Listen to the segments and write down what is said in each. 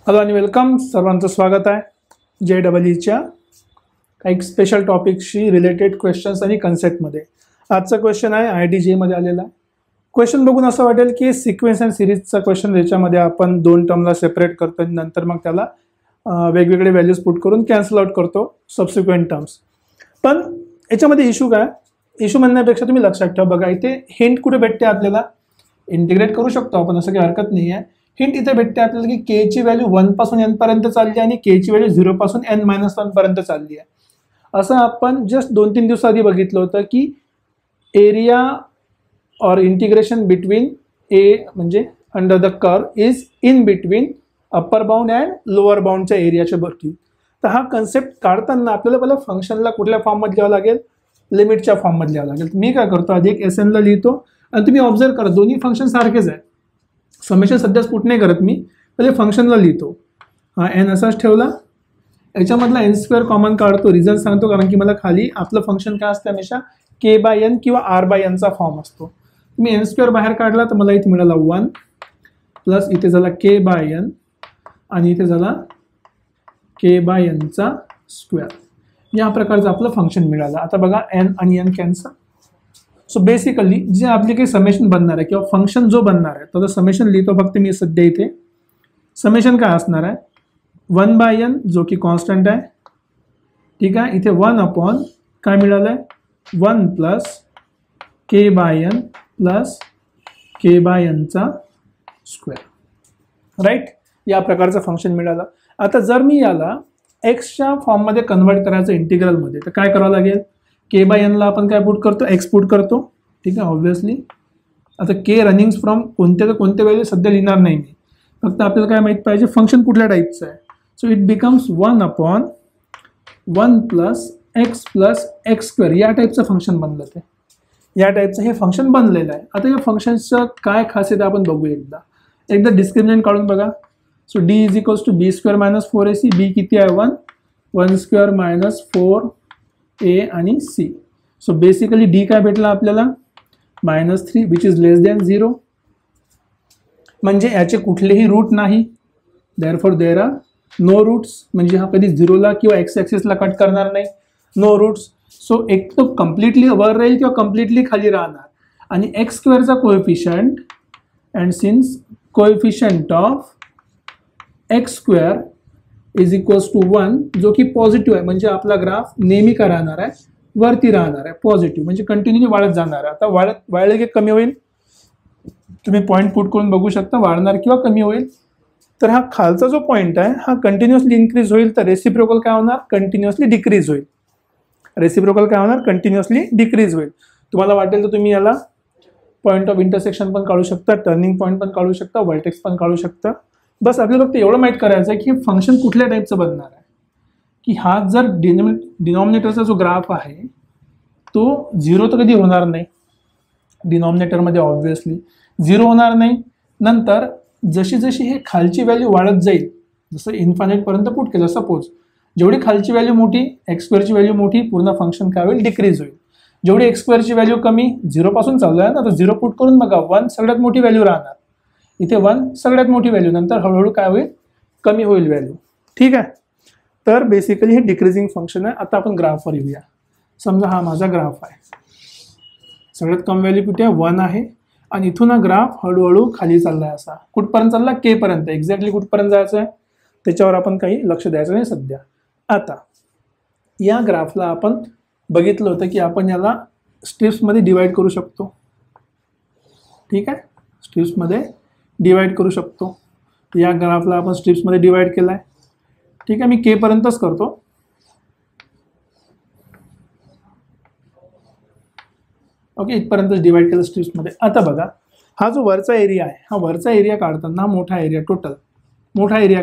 Hello आणि welcome. सर्वांचं स्वागत आहे JEEच्या काही स्पेशल टॉपिक्सशी रिलेटेड क्वेश्चन्स आणि कन्सेप्टमध्ये. आजचा क्वेश्चन आहे IIT मध्ये आलेला. क्वेश्चन बघून असं वाटेल की सिक्वेन्स अँड सिरीजचा क्वेश्चन, ज्याच्यामध्ये आपण दोन टर्मला सेपरेट करतो आणि नंतर मग त्याला वेगवेगळे व्हॅल्यूज पुट करून कॅन्सल आउट करतो सबसिक्वेंट टर्म्स. पण याच्यामध्ये इश्यू काय, इश्यू म्हणण्यापेक्षा तुम्ही लक्षात ठेवा. बघा इथे हिंट कुठे भेटते आपल्याला, इंटिग्रेट करू शकतो आपण, असं काही हरकत नाही आहे. हिंट इथे भेटते आपल्याला की के ची व्हॅल्यू 1 पासून n पर्यंत चालली आहे आणि के ची व्हॅल्यू 0 पासून n-1 पर्यंत चालली आहे. असं आपण जस्ट 2-3 दिवस आधी बघितलं होतं की एरिया और इंटिग्रेशन बिटवीन ए म्हणजे under the curve is in between upper bound and lower बाउंडच्या एरियाच्या भरती. तर हा कन्सेप्ट काढताना आपल्याला पहिला फंक्शनला कुठल्या फॉर्ममध्ये लिहावं लागेल, लिमिटच्या फॉर्ममध्ये लिहावं लागेल. मी काय करतो, आधी एक SN ला लिहितो आणि तुम्ही ऑब्झर्व करा दोन्ही फंक्शन सारखेच आहे. समेशन सध्या स्पुट नाही करत मी, पहिले फंक्शनला लिहितो. हा n असाच ठेवला, याच्यामधला n² कॉमन काढतो, रिझन सांगतो, कारण की मला खाली आपलं फंक्शन काय असतं हमेशा k/n किंवा r/n चा फॉर्म असतो. तुम्ही n² बाहेर काढला तर मला इथे मिळाला 1 प्लस इथे झाला k/n आणि इथे झाला k/n चा स्क्वेअर. या प्रकारचं आपलं फंक्शन मिळालं. आता बघा n आणि n कॅन्सल. सो बेसिकली जे आपले काही समेशन बनणार आहे किंवा फंक्शन जो बनणार आहे, तर समेशन लिहितो फक्त मी सध्या इथे. समेशन काय असणार आहे, 1/n जो की कॉन्स्टंट आहे, ठीक आहे. इथे 1 अपॉन काय मिळालं आहे, 1 प्लस k/n प्लस k/n चा स्क्वेअर, राईट. या प्रकारचं फंक्शन मिळालं. आता जर मी याला एक्सच्या फॉर्ममध्ये कन्वर्ट करायचं इंटिग्रलमध्ये, तर काय करावं लागेल, k/n ला आपण काय पुट करतो, x पुट करतो, ठीक आहे, ऑब्व्हियसली. आता k रनिंग फ्रॉम कोणत्या व्हॅल्यू सध्या लिहिणार नाही मी, फक्त आपल्याला काय माहीत पाहिजे फंक्शन कुठल्या टाईपचं आहे. So it becomes 1 upon 1 plus x plus x². या टाईपचं फंक्शन बनलं, ते या टाईपचं हे फंक्शन बनलेलं आहे. आता या फंक्शनचं काय खासियत आहे आपण बघू एकदा डिस्क्रिमिनंट काढून बघा. So d is equals to b² minus 4ac. b किती आहे, 1² मायनस 4a आणि c. सो बेसिकली d काय भेटला आपल्याला, -3 विच इज लेस दॅन 0. म्हणजे याचे कुठलेही रूट नाही, therefore there are no roots. म्हणजे हा कधी 0ला किंवा x ॲक्सिसला कट करणार नाही, नो रूट्स. सो एक तो कम्प्लिटली वर राहील किंवा कम्प्लिटली खाली राहणार. आणि x² चा coefficient, and since coefficient of x² is equals to 1, जो की पॉझिटिव्ह आहे, म्हणजे आपला ग्राफ नेहमी काय राहणार आहे, वरती राहणार आहे, पॉझिटिव्ह, म्हणजे कंटिन्यूली वाढत जाणार आहे. आता वाढलं की कमी होईल, तुम्ही पॉईंट पुट करून बघू शकता, वाढणार किंवा कमी होईल. तर हा खालचा जो पॉईंट आहे हा कंटिन्युअसली इन्क्रीज होईल, तर रेसिप्रोकल काय होणार, कंटिन्युअसली डिक्रीज होईल. रेसिप्रोकल काय होणार, कंटिन्युअसली डिक्रीज होईल. तुम्हाला वाटेल तर तुम्ही याला पॉईंट ऑफ इंटरसेक्शन पण काढू शकता, टर्निंग पॉईंट पण काढू शकता, व्हर्टेक्स पण काढू शकता. बस आपल्याला फक्त एवढं माहीत करायचं आहे की फंक्शन कुठल्या टाईपचं बनणार आहे, की हा जर डिनॉमिनेटरचा जो ग्राफ आहे तो 0 तर कधी होणार नाही, डिनॉमिनेटरमध्ये ऑब्व्हियसली 0 होणार नाही. नंतर जशी जशी हे खालची व्हॅल्यू वाढत जाईल, जसं इन्फायनाईटपर्यंत पुट केलं, सपोज जेवढी खालची व्हॅल्यू मोठी, x² ची व्हॅल्यू मोठी, पूर्ण फंक्शन काय होईल, डिक्रीज होईल. जेवढी x² ची व्हॅल्यू कमी, 0 पासून चालू आहे ना, तर 0 पुट करून बघा, 1 सगळ्यात मोठी व्हॅल्यू राहणार, इथे 1 सगळ्यात मोठी व्हॅल्यू, नंतर हळूहळू काय होईल, कमी होईल व्हॅल्यू, ठीक आहे. तर बेसिकली हे डिक्रीजिंग फंक्शन आहे. आता आपण ग्राफवर येऊया. समजा हा माझा ग्राफ आहे, सगळ्यात कमी व्हॅल्यू कुठे आहे, 1 आहे, आणि इथून हा ग्राफ हळूहळू खाली चालला आहे. असा कुठपर्यंत चालला, k पर्यंत. एक्झॅक्टली कुठपर्यंत जायचं आहे त्याच्यावर आपण काही लक्ष द्यायचं नाही सध्या. आता या ग्राफला आपण बघितलं होतं की आपण याला स्ट्रिप्समध्ये डिवाइड करू शकतो, ठीक आहे, स्ट्रिप्समध्ये डिवाइड करू शकतो. या ग्राफला आपण स्ट्रिप्समध्ये डिवाइड केला आहे, ठीक आहे. मी k पर्यंतच करतो. ओके, इथपर्यंतच डिवाइड केलं स्ट्रिप्समध्ये. आता बघा हा जो वरचा एरिया आहे, हा वरचा एरिया काढताना, मोठा एरिया, टोटल मोठा एरिया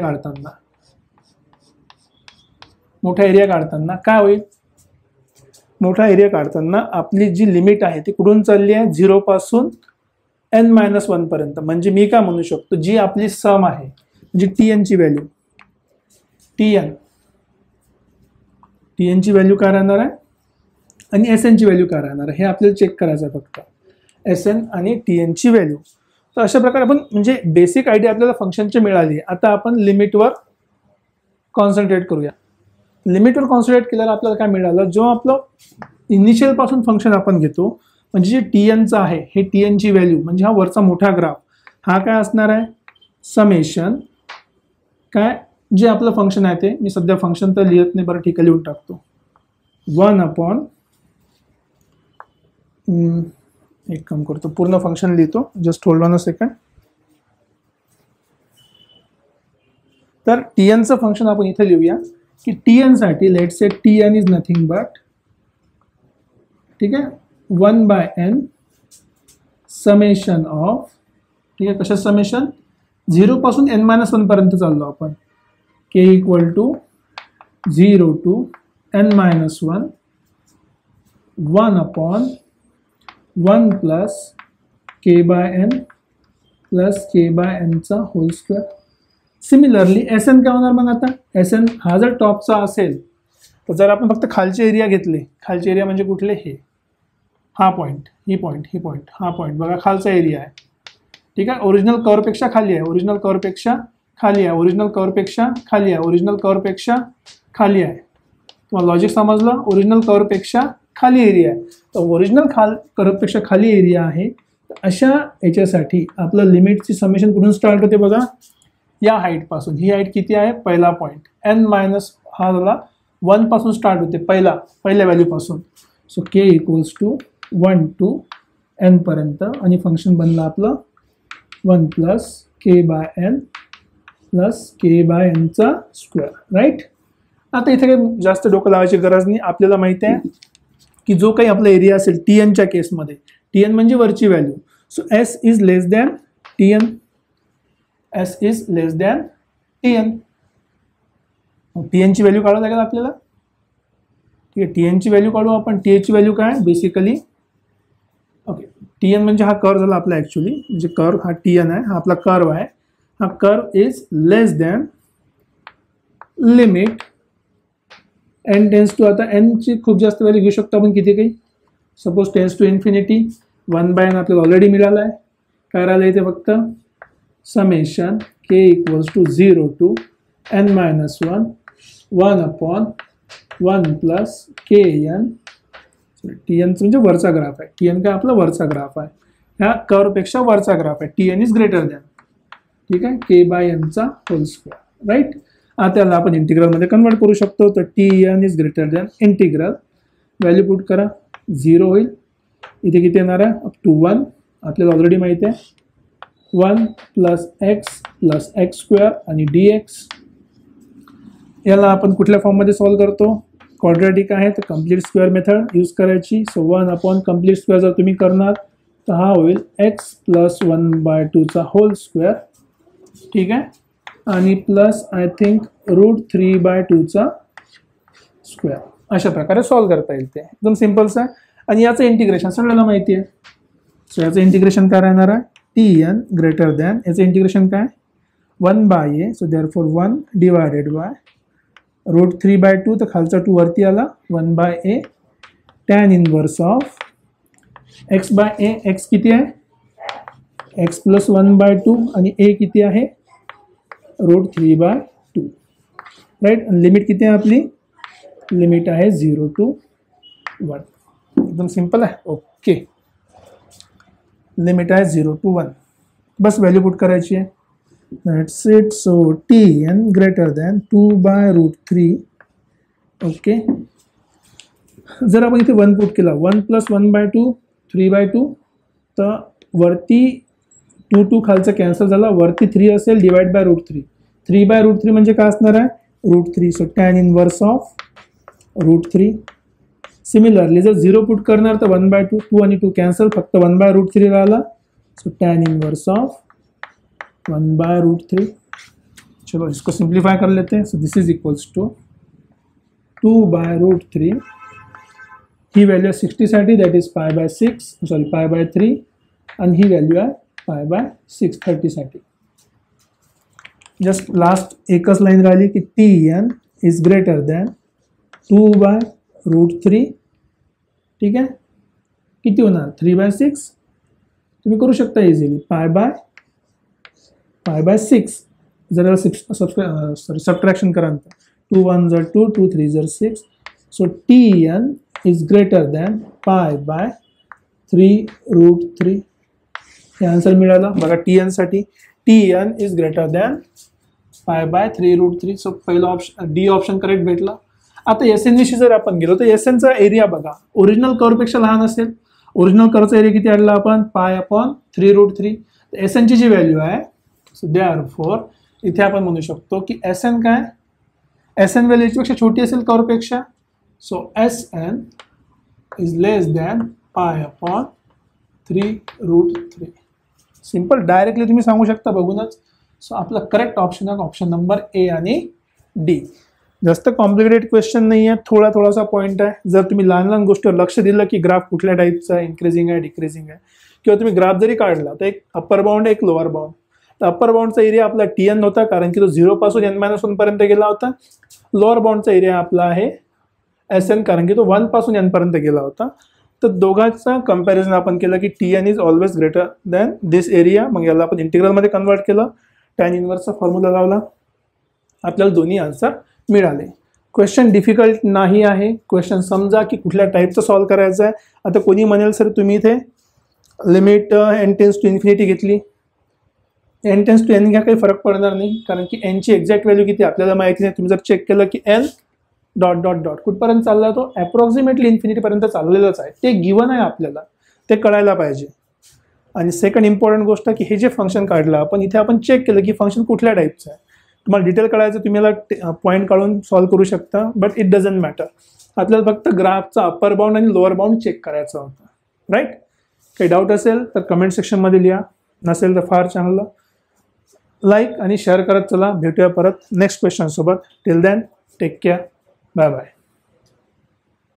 काढताना काय होईल, मोठा एरिया काढताना आपली जी लिमिट आहे ती कुठून चालली आहे, 0 पासून n-1 पर्यंत. म्हणजे मी काय म्हणू शकतो, जी आपली सम आहे, म्हणजे tn ची व्हॅल्यू, tn ची व्हॅल्यू काय राहणार आहे आणि SN ची व्हॅल्यू काय राहणार आहे, हे आपल्याला चेक करायचं आहे फक्त, SN आणि TN ची व्हॅल्यू. तर अशा प्रकारे आपण म्हणजे बेसिक आयडिया आपल्याला फंक्शनची मिळाली. आता आपण लिमिटवर कॉन्सन्ट्रेट करूया. लिमिटवर कॉन्सन्ट्रेट केल्यावर आपल्याला काय मिळालं, जो आपलं इनिशियल पासून फंक्शन आपण घेतो म्हणजे जे टी एनचं आहे, हे टी एनची व्हॅल्यू म्हणजे हा वरचा मोठा ग्राफ हा काय असणार आहे, समेशन काय जे आपलं फंक्शन आहे ते, मी सध्या फंक्शन तर लिहित नाही, बरं ठीक आहे लिहून टाकतो, 1 एक काम करतो पूर्ण फंक्शन लिहितो, just hold on a second. तर टी एनचं फंक्शन आपण इथे लिहूया की टी एन साठी let say T N is nothing but, ठीक आहे, 1/n समेशन ऑफ, ठीक आहे, कशा समेशन 0 पासून n-1 पर्यंत चाललो आपण, k equal to 0 to n-1 1/1 plus k/n plus k/n चा whole square. Similarly S N काय होणार मग, आता एस एन हा जर टॉपचा असेल तर जर आपण फक्त खालचे एरिया घेतले, खालचे एरिया म्हणजे कुठले, हे हा पॉईंट, ही पॉईंट, ही पॉईंट, हा पॉईंट बघा खालचा एरिया आहे, ठीक आहे, ओरिजिनल कर्वपेक्षा खाली आहे, ओरिजिनल कर्वपेक्षा खाली आहे, ओरिजिनल कर्वपेक्षा खाली आहे, ओरिजिनल कर्वपेक्षा खाली आहे. तुम्हाला लॉजिक समजलं, ओरिजिनल कर्वपेक्षा खाली एरिया आहे, तर ओरिजिनल कर्वपेक्षा खाली एरिया आहे. अशा याच्यासाठी आपलं लिमिटची समेशन कुठून स्टार्ट होते बघा, या हाईटपासून. ही हाईट किती आहे, पहिला पॉईंट, n- हा झाला 1 पासून स्टार्ट होते, पहिल्या व्हॅल्यूपासून. So k equals to 1 to n पर्यंत, आणि फंक्शन बनलं आपलं 1 प्लस k/n प्लस k/n चा स्क्वेअर, राईट. आता इथे काही जास्त डोकं लावायची गरज नाही, आपल्याला माहिती आहे की जो काही आपला एरिया असेल टी एनच्या केसमध्ये, टी एन म्हणजे वरची value, so S is less than T N, S is less than T N. T एनची व्हॅल्यू काढावं लागेल आपल्याला, ठीक आहे, टी एनची व्हॅल्यू काढू आपण. टी एनची व्हॅल्यू काय बेसिकली, ओके, टी एन म्हणजे हा कर्व झाला आपला ॲक्च्युली, म्हणजे कर्व हा टी एन आहे, हा आपला कर्व आहे, हा curve is less than limit N tends to, आता एनची खूप जास्त व्हॅल्यू घेऊ शकतो आपण, किती काही, suppose tense to infinity, 1/n आपल्याला ऑलरेडी मिळाला आहे. काय राहिलं इथे फक्त summation k equals to 0 to n-1 1/1 plus kn, T एनचं म्हणजे वरचा ग्राफ आहे, टी एन काय आपला वरचा ग्राफ आहे, ह्या कर्वपेक्षा वरचा ग्राफ आहे, T N is greater than, ठीक आहे, k/n चा होल स्क्वेअर, राईट. आता याला आपण इंटिग्रलमध्ये कन्वर्ट करू शकतो, तर T N is greater than integral, value put करा, 0 होईल, इथे किती येणार आहे, अप टू 1, आपल्याला ऑलरेडी माहिती आहे, 1 प्लस एक्स स्क्वेअर आणि dx. याला आपण कुठल्या फॉर्ममध्ये सॉल्व्ह करतो, क्वाड्रॅटिक आहे तर कम्प्लीट स्क्वेअर मेथड यूज करायची. सो 1 कम्प्लीट स्क्वेअर जर तुम्ही करणार तर हा होईल x प्लस 1/2 चा होल स्क्वेअर, ठीक आहे, आणि प्लस आय थिंक √3/2 चा स्क्वेअर. अशा प्रकारे सॉल्व्ह करता येईल, ते एकदम सिम्पल्स आहे. आणि याचं इंटिग्रेशन सगळ्यांना माहिती आहे, सो याचं इंटिग्रेशन काय राहणार आहे, टी एन ग्रेटर दॅन, याचं इंटिग्रेशन काय 1/a, so therefore 1 divided by √3/2, तर खालचा 2 वरती आला, 1/a tan inverse of x/a, x किती आहे, x प्लस 1/2 आणि a किती आहे √3/2, राईट. लिमिट किती आहे आपली, लिमिट आहे 0 to 1, एकदम सिंपल आहे, ओके. लिमिट आहे 0 to 1, बस व्हॅल्यू पुट करायची आहे, that's it. So T N greater than 2/√3, okay. जर आपण इथे 1 पुट केला, 1 प्लस 1/2 3/2, तर वरती 2 खालचं कॅन्सल झाला, वरती 3 असेल, डिवाइड बाय √3, 3/√3 म्हणजे काय असणार आहे √3, so tan inverse of √3. Similarly जर 0 पुट करणार तर 1/2, 2 आणि 2 कॅन्सल, फक्त 1/√3 राहिला, सो टॅन इनवर्स ऑफ 1/√3. चलो इसको सिंप्लीफाई कर लेते हैं. So this is equals to 2/√3, ही व्हॅल्यू आहे 60 साठी, दॅट इज π/3, आणि ही व्हॅल्यू आहे π/6 30 साठी. जस्ट लास्ट एकच लाईन राहिली की T N is greater than 2/√3, ठीक आहे, किती होणार 3/6, तुम्ही करू शकता इझिली, π/6 5/6. जर 6 सबट्रॅक्शन करा, 2 1 जर 2, 2 3 जर 6. So TN is greater than π/3√3. हे आन्सर मिळालं बघा. TN साठी TN is greater than π/3√3. So पहिला ऑप्शन D ऑप्शन करेक्ट भेटला. आता SN विषयी जर आपण गेलो तर SNचा एरिया बघा ओरिजिनल कर्वपेक्षा लहान असेल. ओरिजिनल कर्वचा एरिया किती आणला आपण π/3√3. SN ची जी व्हॅल्यू आहे, सो देअरफॉर इथे आपण म्हणू शकतो की SN काय, SN व्हॅल्यू याच्यापेक्षा छोटी असेल कर्वपेक्षा. So SN is less than π/3√3. Simple, directly तुम्ही सांगू शकता बघूनच. सो आपला करेक्ट ऑप्शन आहे ऑप्शन नंबर A आणि D. जास्त कॉम्प्लिकेटेड क्वेश्चन नाही आहे, थोडासा पॉईंट आहे. जर तुम्ही लहान लहान गोष्टीवर लक्ष दिलं की ग्राफ कुठल्या टाईपचा आहे, इन्क्रीजिंग आहे डिक्रीजिंग आहे, किंवा तुम्ही ग्राफ जरी काढला तर एक अप्पर बाउंड एक लोअर बाउंड. तर अप्पर बाउंडचा एरिया आपला TN होता कारण की तो 0 पासून N-1 पर्यंत गेला होता. लोअर बाउंडचा एरिया आपला आहे SN कारण की तो 1 पासून N पर्यंत गेला होता. तर दोघांचा कंपॅरिझन आपण केलं की TN is always greater than this area. मग याला आपण इंटिग्रलमध्ये कन्वर्ट केलं, टॅन इनवर्सचा फॉर्म्युला लावला, आपल्याला दोन्ही आन्सर मिळाले. क्वेश्चन डिफिकल्ट नाही आहे. क्वेश्चन समजा की कुठल्या टाईपचं सॉल्व्ह करायचं आहे. आता कोणी म्हणेल सर तुम्ही इथे limit n tends to infinity घेतली, n टेन्स टू n घ्या, काही फरक पडणार नाही कारण की n ची एक्झॅक्ट व्हॅल्यू किती आपल्याला माहिती नाही. तुम्ही जर चेक केलं की n डॉट डॉट डॉट कुठपर्यंत चालला, तो अप्रॉक्सिमेटली इन्फिनिटीपर्यंत चाललेलाच आहे. ते गिवन आहे, आपल्याला ते कळायला पाहिजे. आणि सेकंड इम्पॉर्टंट गोष्ट की हे जे फंक्शन काढलं आपण, इथे आपण चेक केलं की फंक्शन कुठल्या टाईपचं आहे. तुम्हाला डिटेल कळायचं, तुम्ही याला पॉईंट काढून सॉल्व्ह करू शकता, बट इट डझंट मॅटर. आपल्याला फक्त ग्राफचा अप्पर बाउंड आणि लोअर बाउंड चेक करायचा होता. राईट. काही डाऊट असेल तर कमेंट सेक्शनमध्ये लिहा, नसेल तर फार चांगलं. लाईक आणि शेअर करत चला. भेटूया परत नेक्स्ट क्वेश्चन सोबत. Till then take care. Bye bye.